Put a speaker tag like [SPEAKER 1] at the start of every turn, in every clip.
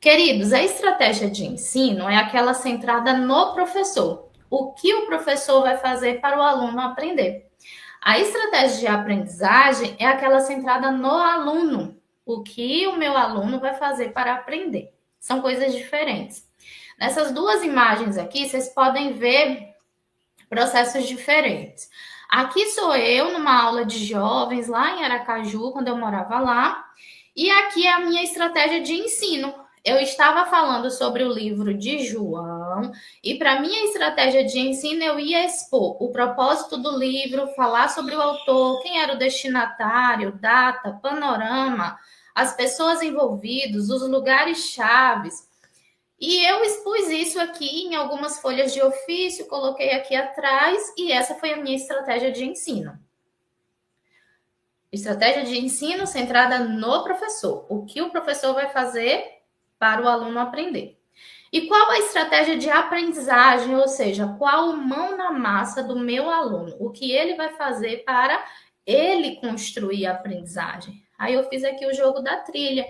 [SPEAKER 1] Queridos, a estratégia de ensino é aquela centrada no professor. O que o professor vai fazer para o aluno aprender? A estratégia de aprendizagem é aquela centrada no aluno. O que o meu aluno vai fazer para aprender? São coisas diferentes. Nessas duas imagens aqui, vocês podem ver processos diferentes. Aqui sou eu numa aula de jovens lá em Aracaju, quando eu morava lá, e aqui é a minha estratégia de ensino. Eu estava falando sobre o livro de João, e para minha estratégia de ensino eu ia expor o propósito do livro, falar sobre o autor, quem era o destinatário, data, panorama, as pessoas envolvidas, os lugares chaves. E eu expus isso aqui em algumas folhas de ofício, coloquei aqui atrás, e essa foi a minha estratégia de ensino. Estratégia de ensino centrada no professor. O que o professor vai fazer para o aluno aprender. E qual a estratégia de aprendizagem, ou seja, qual a mão na massa do meu aluno? O que ele vai fazer para ele construir a aprendizagem? Aí eu fiz aqui o jogo da trilha.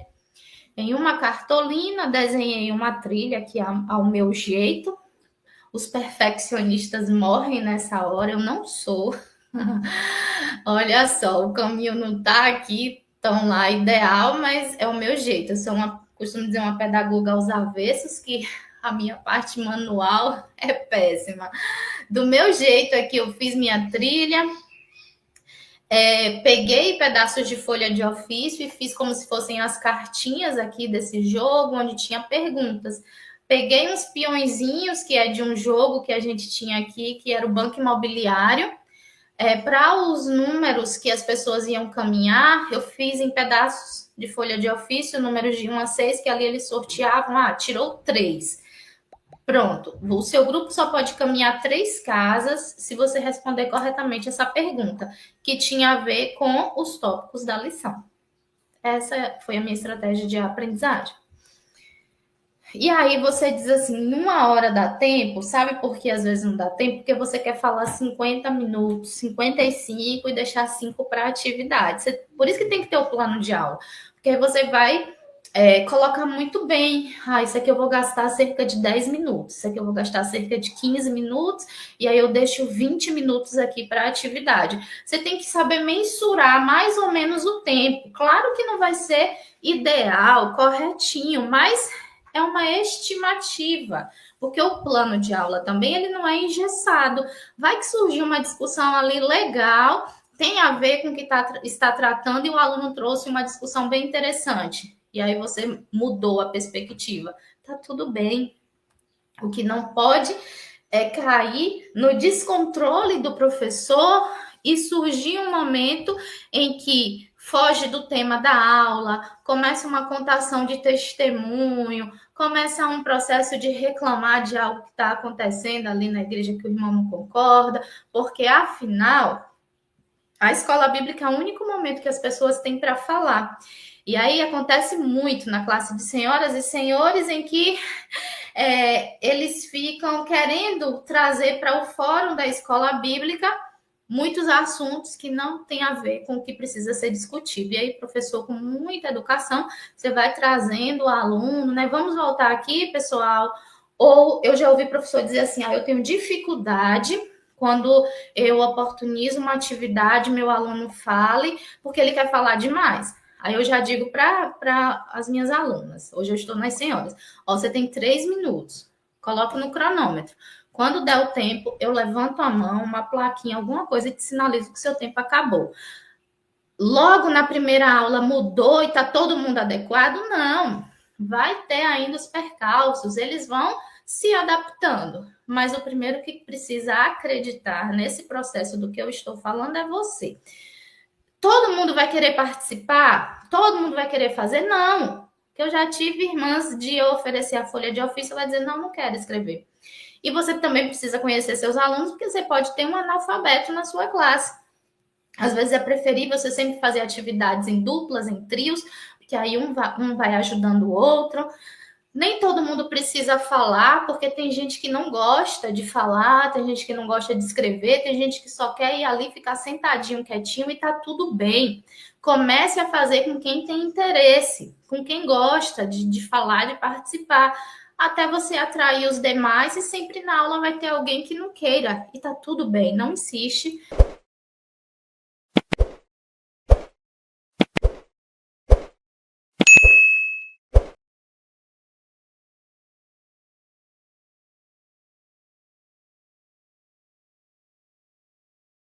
[SPEAKER 1] Em uma cartolina, desenhei uma trilha aqui ao meu jeito. Os perfeccionistas morrem nessa hora, eu não sou. Olha só, o caminho não está aqui tão lá ideal, mas é o meu jeito. Eu sou costumo dizer, uma pedagoga aos avessos, que a minha parte manual é péssima. Do meu jeito aqui, eu fiz minha trilha, peguei pedaços de folha de ofício e fiz como se fossem as cartinhas aqui desse jogo, onde tinha perguntas. Peguei uns peõezinhos, que é de um jogo que a gente tinha aqui, que era o Banco Imobiliário. Para os números que as pessoas iam caminhar, eu fiz em pedaços de folha de ofício, números de 1 a 6, que ali eles sorteavam. Tirou 3. Pronto, o seu grupo só pode caminhar 3 casas se você responder corretamente essa pergunta, que tinha a ver com os tópicos da lição. Essa foi a minha estratégia de aprendizagem. E aí você diz assim, 1 hora dá tempo? Sabe por que às vezes não dá tempo? Porque você quer falar 50 minutos, 55 e deixar 5 para atividade. Por isso que tem que ter o plano de aula. Porque aí você vai colocar muito bem. Isso aqui eu vou gastar cerca de 10 minutos. Isso aqui eu vou gastar cerca de 15 minutos. E aí eu deixo 20 minutos aqui para atividade. Você tem que saber mensurar mais ou menos o tempo. Claro que não vai ser ideal, corretinho, mas é uma estimativa, porque o plano de aula também ele não é engessado. Vai que surgiu uma discussão ali legal, tem a ver com o que está tratando, e o aluno trouxe uma discussão bem interessante. E aí você mudou a perspectiva. Tá tudo bem. O que não pode é cair no descontrole do professor e surgir um momento em que foge do tema da aula, começa uma contação de testemunho, começa um processo de reclamar de algo que está acontecendo ali na igreja que o irmão não concorda, porque, afinal, a escola bíblica é o único momento que as pessoas têm para falar. E aí acontece muito na classe de senhoras e senhores em que eles ficam querendo trazer para o fórum da escola bíblica muitos assuntos que não têm a ver com o que precisa ser discutido. E aí, professor, com muita educação, você vai trazendo o aluno, né? Vamos voltar aqui, pessoal. Ou eu já ouvi professor dizer assim, eu tenho dificuldade quando eu oportunizo uma atividade, meu aluno fale, porque ele quer falar demais. Aí eu já digo para as minhas alunas, hoje eu estou nas senhoras, você tem 3 minutos, coloque no cronômetro. Quando der o tempo, eu levanto a mão, uma plaquinha, alguma coisa, e te sinalizo que o seu tempo acabou. Logo na primeira aula mudou e está todo mundo adequado? Não. Vai ter ainda os percalços, eles vão se adaptando. Mas o primeiro que precisa acreditar nesse processo do que eu estou falando é você. Todo mundo vai querer participar? Todo mundo vai querer fazer? Não. Eu já tive irmãs de eu oferecer a folha de ofício, ela dizer, não quero escrever. E você também precisa conhecer seus alunos, porque você pode ter um analfabeto na sua classe. Às vezes é preferível você sempre fazer atividades em duplas, em trios, porque aí um vai ajudando o outro. Nem todo mundo precisa falar, porque tem gente que não gosta de falar, tem gente que não gosta de escrever, tem gente que só quer ir ali, ficar sentadinho, quietinho, e tá tudo bem. Comece a fazer com quem tem interesse, com quem gosta de falar, de participar, até você atrair os demais e sempre na aula vai ter alguém que não queira. E tá tudo bem, não insiste.